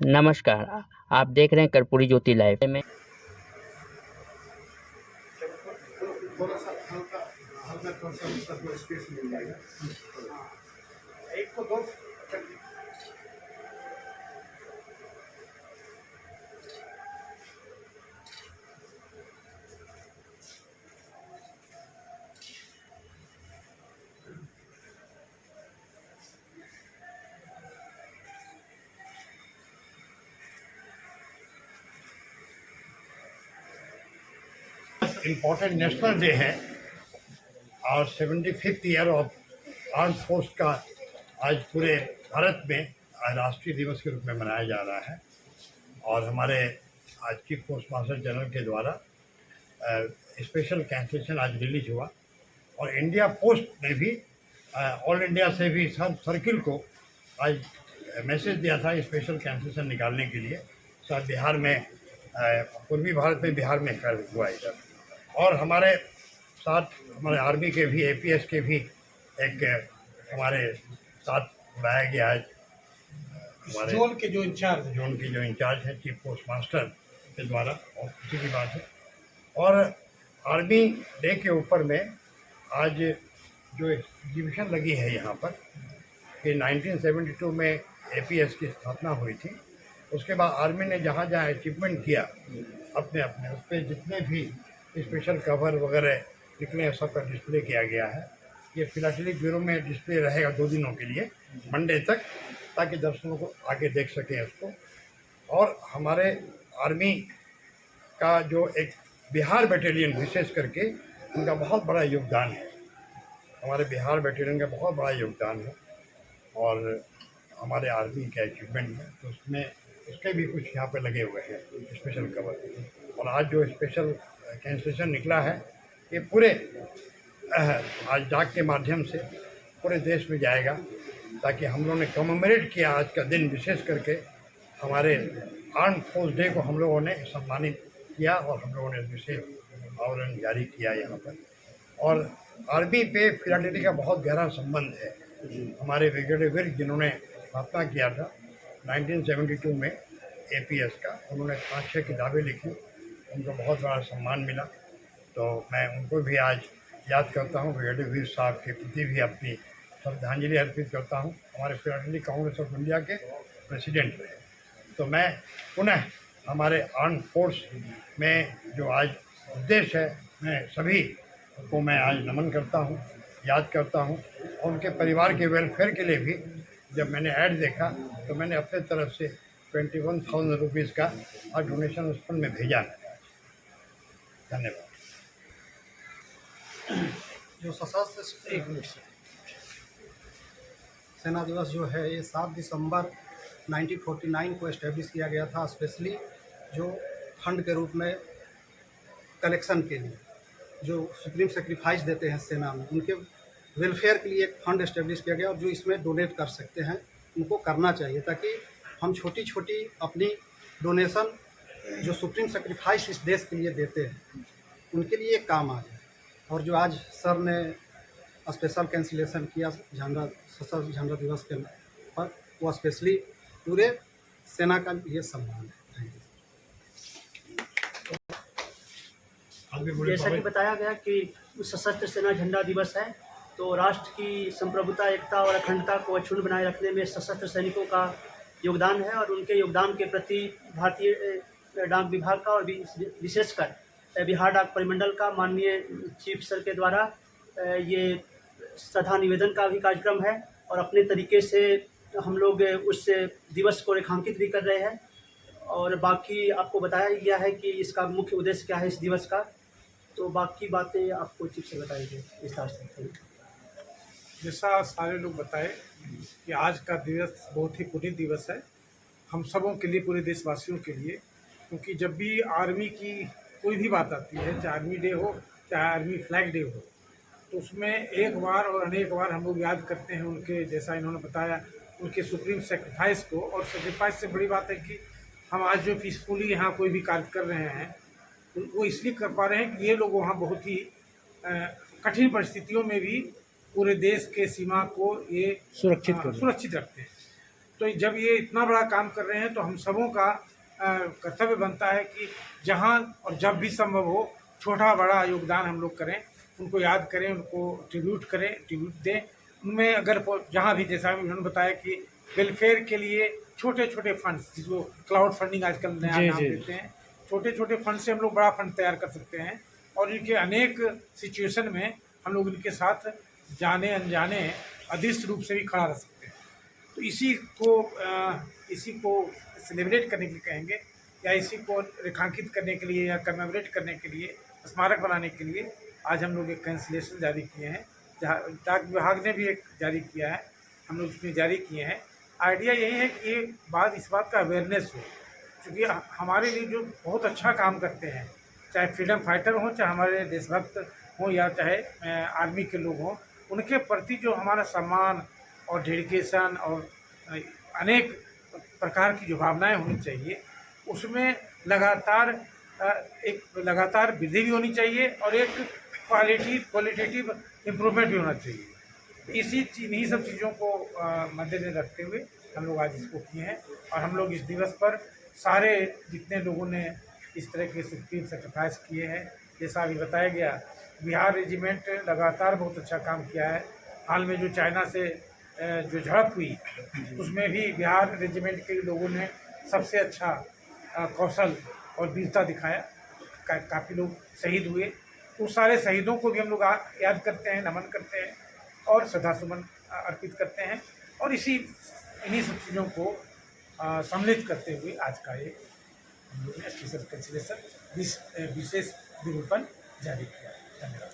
नमस्कार, आप देख रहे हैं कर्पूरी ज्योति लाइव में। थोड़ा सा हल्का हल्का थोड़ा सा स्पेस मिल जाएगा। एक को दो इम्पोर्टेंट नेशनल डे है और 75th year of arm force का आज पूरे भारत में राष्ट्रीय दिवस के रूप में मनाया जा रहा है। और हमारे आज चीफ पोस्ट मास्टर जनरल के द्वारा स्पेशल कैंसलेशन आज रिलीज हुआ और इंडिया पोस्ट ने भी ऑल इंडिया से भी सब सर्किल को आज मैसेज दिया था स्पेशल कैंसलेशन निकालने के लिए। सब बिहार में पूर्वी भारत में बिहार में हुआ इधर। और हमारे साथ हमारे आर्मी के भी एपीएस के भी एक हमारे साथ बुलाया गया है। हमारे जोन के जो इंचार्ज है चीफ पोस्ट मास्टर के द्वारा, और खुशी की बात है। और आर्मी डे के ऊपर में आज जो एग्जीबिशन लगी है यहाँ पर कि 1972 में एपीएस की स्थापना हुई थी, उसके बाद आर्मी ने जहाँ जहाँ अचीवमेंट किया अपने अपने उस पर जितने भी स्पेशल कवर वगैरह निकले हैं सबका डिस्प्ले किया गया है। ये फिलाटेलिक ब्यूरो में डिस्प्ले रहेगा 2 दिनों के लिए, मंडे तक, ताकि दर्शकों को आके देख सकें इसको। और हमारे आर्मी का जो एक बिहार बटालियन विशेष करके उनका बहुत बड़ा योगदान है, हमारे बिहार बटालियन का बहुत बड़ा योगदान है और हमारे आर्मी के अचीवमेंट में, तो उसमें उसके भी कुछ यहाँ पे लगे हुए हैं स्पेशल कवर। और आज जो स्पेशल कैंसलेशन निकला है ये पूरे आज डाक के माध्यम से पूरे देश में जाएगा, ताकि हम लोगों ने कमेमोरेट किया आज का दिन, विशेष करके हमारे आर्म फोर्स डे को हम लोगों ने सम्मानित किया और हम लोगों ने विशेष आवरण जारी किया यहाँ पर। और आर्मी पे फिलाटेली का बहुत गहरा संबंध है। हमारे ब्रिगेडियर विर्क जिन्होंने स्थापना किया था 1972 में एपीएस का, उन्होंने 5-6 किताबें लिखी, उनको बहुत बड़ा सम्मान मिला। तो मैं उनको भी आज याद करता हूँ, ब्रिगेडियर वीर साहब के प्रति भी अपनी श्रद्धांजलि अर्पित करता हूँ। हमारे फिलाटेली कांग्रेस ऑफ इंडिया के प्रेसिडेंट रहे। तो मैं पुनः हमारे आर्म फोर्स में जो आज उद्देश्य है, मैं सभी को मैं आज नमन करता हूँ, याद करता हूँ। और उनके परिवार के वेलफेयर के लिए भी जब मैंने ऐड देखा तो मैंने अपने तरफ से 21,000 रुपीज़ का आज डोनेशन उस फंड में भेजा है। धन्यवाद। जो सशस्त्र सेना दिवस जो है ये 7 दिसंबर 1949 को एस्टेब्लिश किया गया था, स्पेशली जो फंड के रूप में कलेक्शन के लिए जो सुप्रीम सेक्रीफाइस देते हैं सेना में, उनके वेलफेयर के लिए एक फंड एस्टेब्लिश किया गया और जो इसमें डोनेट कर सकते हैं उनको करना चाहिए, ताकि हम छोटी छोटी अपनी डोनेशन जो सुप्रीम सेक्रीफाइस इस देश के लिए देते हैं उनके लिए काम आ जाए। और जो आज सर ने स्पेशल कैंसिलेशन किया सशस्त्र झंडा दिवस के पर, वो स्पेशली पूरे सेना का ये सम्मान है। जैसा कि बताया गया कि सशस्त्र सेना झंडा दिवस है, तो राष्ट्र की संप्रभुता, एकता और अखंडता को अक्षुण्ण बनाए रखने में सशस्त्र सैनिकों का योगदान है। और उनके योगदान के प्रति भारतीय डाक विभाग का और विशेषकर बिहार डाक परिमंडल का माननीय चीफ सर के द्वारा ये श्रद्धा निवेदन का भी कार्यक्रम है। और अपने तरीके से हम लोग उस दिवस को रेखांकित भी कर रहे हैं। और बाकी आपको बताया गया है कि इसका मुख्य उद्देश्य क्या है इस दिवस का, तो बाकी बातें आपको चीफ से बताएंगे विस्तार से। जैसा सारे लोग बताए कि आज का दिवस बहुत ही पुनीत दिवस है हम सबों के लिए, पूरे देशवासियों के लिए। क्योंकि जब भी आर्मी की कोई भी बात आती है, चाहे आर्मी डे हो चाहे आर्मी फ्लैग डे हो, तो उसमें एक बार और अनेक बार हम लोग याद करते हैं उनके, जैसा इन्होंने बताया, उनके सुप्रीम सेक्रीफाइस को। और सेक्रीफाइस से बड़ी बात है कि हम आज जो पीसफुली यहाँ कोई भी कार्य कर रहे हैं वो इसलिए कर पा रहे हैं कि ये लोग वहाँ बहुत ही कठिन परिस्थितियों में भी पूरे देश के सीमा को ये सुरक्षित रखते हैं। तो जब ये इतना बड़ा काम कर रहे हैं तो हम सबों का कर्तव्य बनता है कि जहाँ और जब भी संभव हो छोटा बड़ा योगदान हम लोग करें, उनको याद करें, उनको ट्रिब्यूट दें। उनमें अगर जहाँ भी, जैसा उन्होंने बताया कि वेलफेयर के लिए छोटे छोटे फंड्स, जिसको क्लाउड फंडिंग आजकल नया नाम देते हैं, छोटे छोटे फंड से हम लोग बड़ा फंड तैयार कर सकते हैं और इनके अनेक सिचुएशन में हम लोग इनके साथ जाने अनजाने अदृश्य रूप से भी खड़ा रह सकते हैं। तो इसी को सेलिब्रेट करने के लिए कहेंगे, या इसी को रेखांकित करने के लिए या कमेमोरेट करने के लिए, स्मारक बनाने के लिए आज हम लोग एक कैंसिलेशन जारी किए हैं। जहाँ डाक विभाग ने भी एक जारी किया है, हम लोग उसमें जारी किए हैं। आइडिया यही है कि इस बात का अवेयरनेस हो, क्योंकि हमारे लिए जो बहुत अच्छा काम करते हैं, चाहे फ्रीडम फाइटर हों, चाहे हमारे देशभक्त हों, या चाहे आर्मी के लोग हों, उनके प्रति जो हमारा सम्मान और डेडिकेशन और अनेक प्रकार की जो भावनाएं होनी चाहिए, उसमें लगातार वृद्धि भी होनी चाहिए और एक क्वालिटेटिव इम्प्रूवमेंट भी होना चाहिए। इन्हीं सब चीज़ों को मद्देनजर रखते हुए हम लोग आज इसको किए हैं। और हम लोग इस दिवस पर सारे जितने लोगों ने इस तरह के सुप्रीम सेक्रीफाइस किए हैं, जैसा अभी बताया गया, बिहार रेजिमेंट लगातार बहुत अच्छा काम किया है। हाल में जो चाइना से जो झड़प हुई, उसमें भी बिहार रेजिमेंट के लोगों ने सबसे अच्छा कौशल और वीरता दिखाया। काफ़ी लोग शहीद हुए, तो सारे शहीदों को भी हम लोग याद करते हैं, नमन करते हैं और श्रद्धासुमन अर्पित करते हैं। और इन्हीं सब चीज़ों को सम्मिलित करते हुए आज का ये हम लोग ने स्पेशल कैंसिलेशन विशेष विरूपण जारी किया है। धन्यवाद।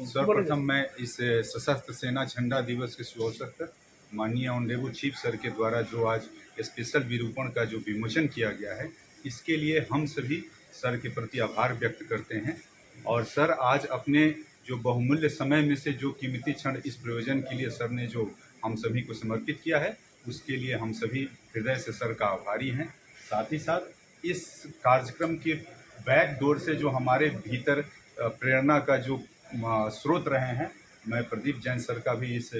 सर्वप्रथम मैं इस सशस्त्र सेना झंडा दिवस के शुभ अवसर पर माननीय ऑनरेबल चीफ सर के द्वारा जो आज स्पेशल विरूपण का जो विमोचन किया गया है, इसके लिए हम सभी सर के प्रति आभार व्यक्त करते हैं। और सर आज अपने जो बहुमूल्य समय में से जो कीमती क्षण इस प्रयोजन के लिए सर ने जो हम सभी को समर्पित किया है, उसके लिए हम सभी हृदय से सर का आभारी हैं। साथ ही साथ इस कार्यक्रम के बैक डोर से जो हमारे भीतर प्रेरणा का जो स्रोत रहे हैं, मैं प्रदीप जैन सर का भी इस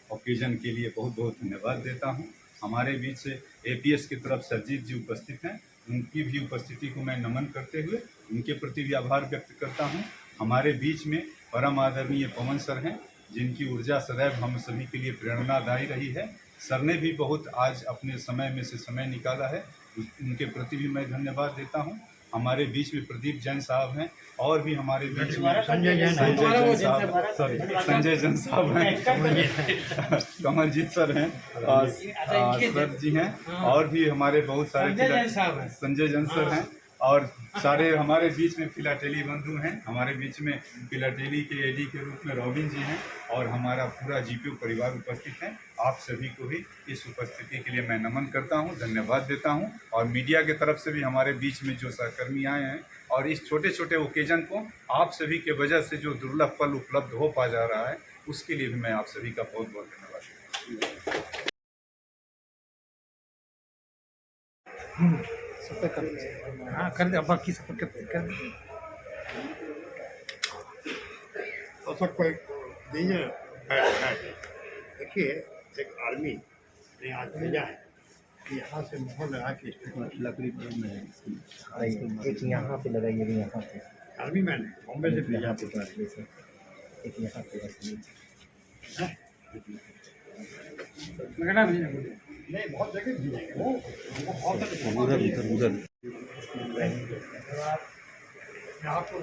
ओकेजन के लिए बहुत बहुत धन्यवाद देता हूं। हमारे बीच से एपीएस की तरफ सरजीत जी उपस्थित हैं, उनकी भी उपस्थिति को मैं नमन करते हुए उनके प्रति भी आभार व्यक्त करता हूं। हमारे बीच में परम आदरणीय पवन सर हैं, जिनकी ऊर्जा सदैव हम सभी के लिए प्रेरणादायी रही है। सर ने भी बहुत आज अपने समय में से समय निकाला है, उनके प्रति भी मैं धन्यवाद देता हूं। हमारे बीच में प्रदीप जैन साहब हैं और भी हमारे बीच में संजय जैन साहब हैं, कमलजीत सर हैं, सर जी हैं, और भी हमारे बहुत सारे संजय जैन सर हैं, और सारे हमारे बीच में फिलाटेली बंधु हैं। हमारे बीच में फिलाटेली के एडी के रूप में रॉबिन जी हैं और हमारा पूरा जीपीओ परिवार उपस्थित है। आप सभी को भी इस उपस्थिति के लिए मैं नमन करता हूं, धन्यवाद देता हूं। और मीडिया की तरफ से भी हमारे बीच में जो सहकर्मी आए हैं और इस छोटे छोटे ओकेजन को आप सभी के वजह से जो दुर्लभ पल उपलब्ध हो पा जा रहा है, उसके लिए भी मैं आप सभी का बहुत बहुत धन्यवाद देता हूँ। हाँ कर दे, बाकी सब कर दे। तो सबको एक दीजिए। देखिए, एक आर्मी ने आज भेजा है कि यहाँ से मोहर लगा के लकड़ी में है, एक यहाँ पे लगाइए, यहाँ पे आर्मी मैन बॉम्बे से भेजा एक यहाँ पे लगना नहीं, बहुत जगह भेजेंगे वो बहुत उधर आपको